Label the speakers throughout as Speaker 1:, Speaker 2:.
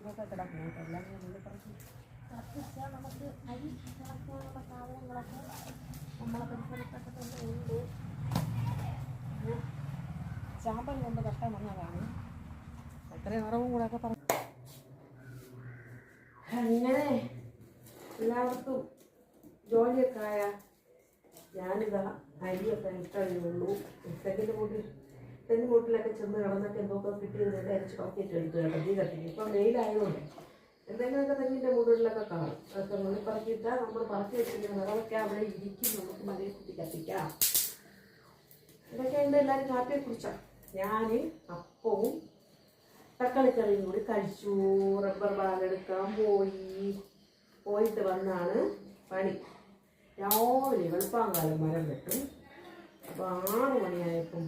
Speaker 1: ഇതൊക്കെ കിടക്കണം കേട്ടോ. എല്ലാം ഉള്ളിൽ കുറച്ച് കത്തിച്ചാൽ നമുക്ക് അരി കിടക്കാനുള്ള സാധനങ്ങളൊക്കെ നമ്മളെ പരിസരത്തൊക്കെ തന്നെ ഉണ്ട്. ചാമ്പൽ കൊണ്ട് കട്ട വന്നതാണ്. അത്രയും നിറവും കൂടെ ഒക്കെ പറഞ്ഞു. അങ്ങനെ എല്ലാവർക്കും ജോലിയൊക്കെ ആയ ഞാനിതാ അരിയൊക്കെ ഇട്ടേ ഉള്ളൂ. തെങ്ങിൻ്റെ മൂട്ടിലൊക്കെ ചെന്ന് കിടന്നൊക്കെ എന്തൊക്കെ കിട്ടിയതിനൊക്കെ അരിച്ച് പത്തിയിട്ട് എടുത്തു കേട്ടോ. തീ കത്തിക്കും. ഇപ്പം വെയിലായതുകൊണ്ട് എന്തെങ്കിലുമൊക്കെ തെങ്ങിൻ്റെ മൂടുകളിലൊക്കെ കാണും. അതൊക്കെ നുള്ളി പറക്കിയിട്ടാൽ നമ്മൾ പറക്കി വെച്ചിരിക്കുന്ന വിറകൊക്കെ അവിടെ ഇരിക്കും. നമുക്ക് മലയെ കുത്തി കത്തിക്കാം. ഇതൊക്കെ ഉണ്ട്. എല്ലാവരും കാപ്പിയെ കുറിച്ചാണ്. ഞാൻ അപ്പവും തക്കാളിക്കറിയും കൂടി കഴിച്ചു. റബ്ബർ ബാലെടുക്കാൻ പോയിട്ട് വന്നാണ് പണി. രാവിലെ വെളുപ്പാങ്കാലം മരം വെട്ടും. അപ്പോൾ 6 മണിയായപ്പം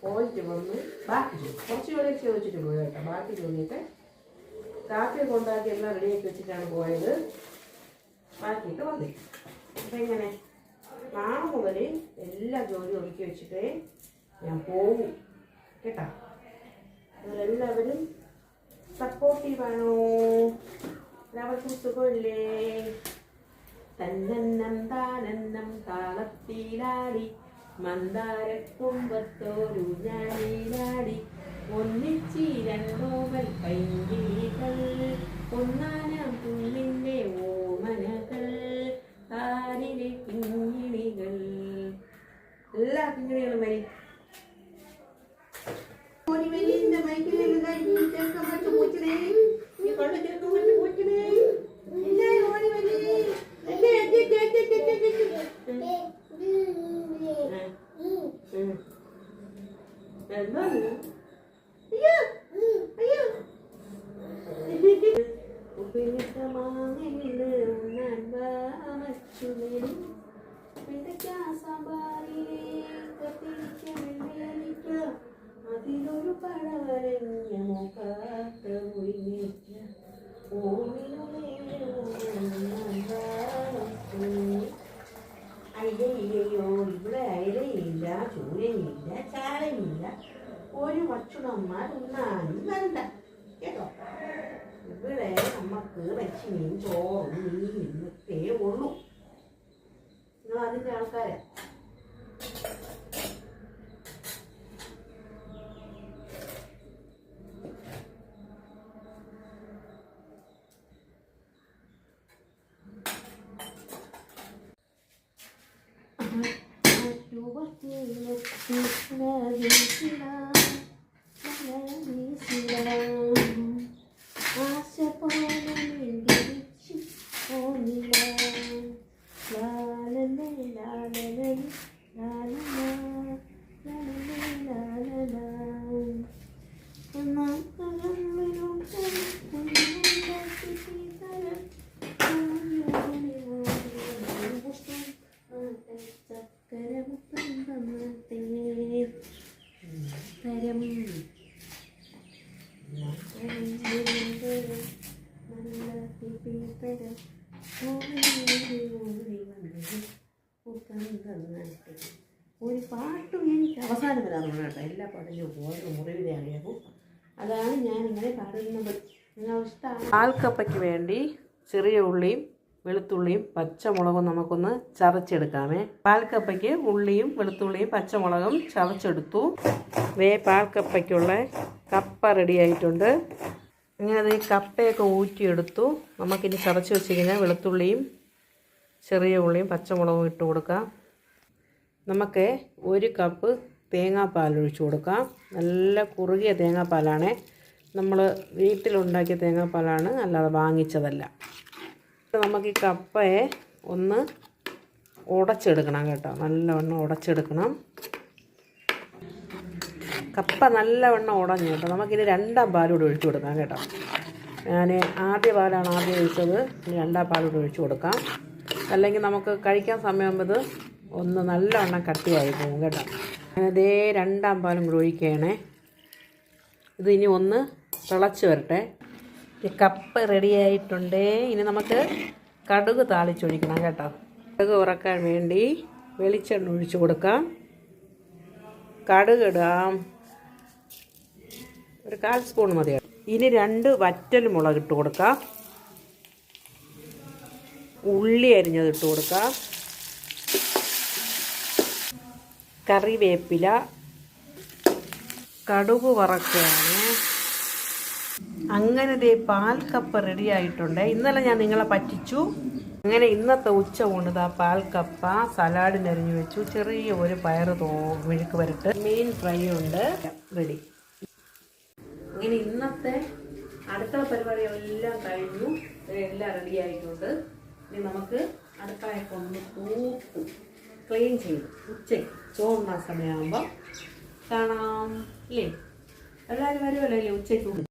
Speaker 1: പോയിട്ട് വന്ന് ബാക്കി ജോലി കുറച്ച് ജോലിയൊക്കെ ചോദിച്ചിട്ട് പോയി കേട്ടോ. ബാക്കി ജോലിയൊക്കെ കാപ്പിയൊക്കെ ഉണ്ടാക്കി എല്ലാം റെഡിയാക്കി വെച്ചിട്ടാണ് പോയത്. ബാക്കിയൊക്കെ വന്നേ. അപ്പം ഇങ്ങനെ നാളെ മുതൽ എല്ലാ ജോലിയും ഒതുക്കി വെച്ചിട്ടേ ഞാൻ പോകും കേട്ടോ. അതിലെല്ലാവരും സപ്പോർട്ടീവാണോ? എല്ലാവർക്കും സുഖമില്ലേ? തന്നെന്നം താനെന്നം താളത്തിലാടി മന്ദാരക്കുമ്പത്തോരു ഞാനീലാടി ഒന്നിച്ചിരണ്ടോമൽ പൈങ്കിളികൾ ഒന്നാനാം പുള്ളിൻ്റെ ഓമനകൾ താരിലെ കിങ്ങിണികൾ. എല്ലാ കിങ്ങിണികളും വരി അതിലൊരു പഴവരഞ്ഞ മുഖാത്ത ഒഴിഞ്ഞ അയിലയോ ഇവിടെ അയിലയില്ല, ചൂരയില്ല, ചാളയില്ല, ഒരു ഭക്ഷണന്മാർ ഉണ്ണാനും വേണ്ട കേട്ടോ. ഇവിടെ നമുക്ക് വെച്ചിമീൻ ചോറും മീനും ഒക്കെ ഉള്ളൂ. നിങ്ങൾ അതിൻ്റെ ആൾക്കാരാ. ഒരു പാട്ടും എനിക്ക് അവസാനം വരാൻ കേട്ടോ. എല്ലാ പാട്ടിലും ഓരോ മുറിവിലെ അറിയാവും. അതാണ് ഞാനിങ്ങനെ പാടുന്നത്. നിങ്ങൾ ഇഷ്ടമാണ്. പാൽക്കപ്പയ്ക്ക് വേണ്ടി ചെറിയ ഉള്ളിയും വെളുത്തുള്ളിയും പച്ചമുളകും നമുക്കൊന്ന് ചതച്ചെടുക്കാമേ. പാൽക്കപ്പയ്ക്ക് ഉള്ളിയും വെളുത്തുള്ളിയും പച്ചമുളകും ചതച്ചെടുത്തു. പാൽക്കപ്പയ്ക്കുള്ള കപ്പ റെഡി ആയിട്ടുണ്ട്. ഇങ്ങനെ അത് ഈ കപ്പയൊക്കെ ഊറ്റിയെടുത്തു. നമുക്കിനി ചതച്ച് വെച്ചിരിക്കുന്ന വെളുത്തുള്ളിയും ചെറിയ ഉള്ളിയും പച്ചമുളകും ഇട്ട് കൊടുക്കാം. നമുക്ക് 1 കപ്പ് തേങ്ങാപ്പാൽ ഒഴിച്ചു കൊടുക്കാം. നല്ല കുറുകിയ തേങ്ങാപ്പാലാണ്. നമ്മൾ വീട്ടിലുണ്ടാക്കിയ തേങ്ങാപ്പാലാണ്, അല്ലാതെ വാങ്ങിച്ചതല്ല. നമുക്ക് ഈ കപ്പയെ ഒന്ന് ഉടച്ചെടുക്കണം കേട്ടോ. നല്ലവണ്ണം ഉടച്ചെടുക്കണം. കപ്പ നല്ലവണ്ണം ഉടഞ്ഞു കേട്ടോ. നമുക്കിനി 2ആം പാലൂടെ ഒഴിച്ചു കൊടുക്കാം കേട്ടോ. ഞാൻ ആദ്യ പാലാണ് ആദ്യം ഒഴിച്ചത്. ഇനി 2ആം പാലൂടെ ഒഴിച്ചു കൊടുക്കാം. അല്ലെങ്കിൽ നമുക്ക് കഴിക്കാൻ സമയമാകുമ്പോൾ ഇത് ഒന്ന് നല്ലവണ്ണം കട്ടിയായി പോകും കേട്ടോ. അതേ 2ആം പാലും കൂടി ഒഴിക്കുകയാണേ. ഇത് ഇനി ഒന്ന് തിളച്ച് വരട്ടെ. കപ്പ റെഡിയായിട്ടുണ്ട്. ഇനി നമുക്ക് കടുക് താളിച്ചൊഴിക്കണം കേട്ടോ. കടുക് ഉറക്കാൻ വേണ്ടി വെളിച്ചെണ്ണ ഒഴിച്ചു കൊടുക്കാം. കടുക് ഇടാം. ഒരു 1/4 സ്പൂൺ മതി. ഇനി 2 വറ്റൽ മുളക് ഇട്ട് കൊടുക്കാം. ഉള്ളി അരിഞ്ഞത് ഇട്ട് കൊടുക്കാം. കറിവേപ്പില, കടുക് വറക്കുകയാണ്. അങ്ങനെ ദേ പാൽ കപ്പ റെഡി ആയിട്ടുണ്ട്. ഇന്നലെ ഞാൻ നിങ്ങളെ പറ്റിച്ചു. അങ്ങനെ ഇന്നത്തെ ഉച്ച കൊണ്ട് പാൽ കപ്പ സലാഡിനരിഞ്ഞു വെച്ചു. ചെറിയ ഒരു പയറ് മെഴുക്ക് വരട്ട്, മീൻ ഫ്രൈ ഉണ്ട്, റെഡി. അങ്ങനെ ഇന്നത്തെ അടുക്കള പരിപാടികളെല്ലാം കഴിഞ്ഞു. എല്ലാം റെഡി ആയിട്ടുണ്ട്. ഇനി നമുക്ക് അടുക്കളയൊക്കെ ഒന്ന് തൂത്ത് ക്ലീൻ ചെയ്ത് ഉച്ചയ്ക്ക് ചോറുന്ന സമയമാകുമ്പോൾ കാണാം. ഇല്ലേ, എല്ലാവരും വരുമല്ലോ അല്ലേ ഉച്ചയ്ക്ക്?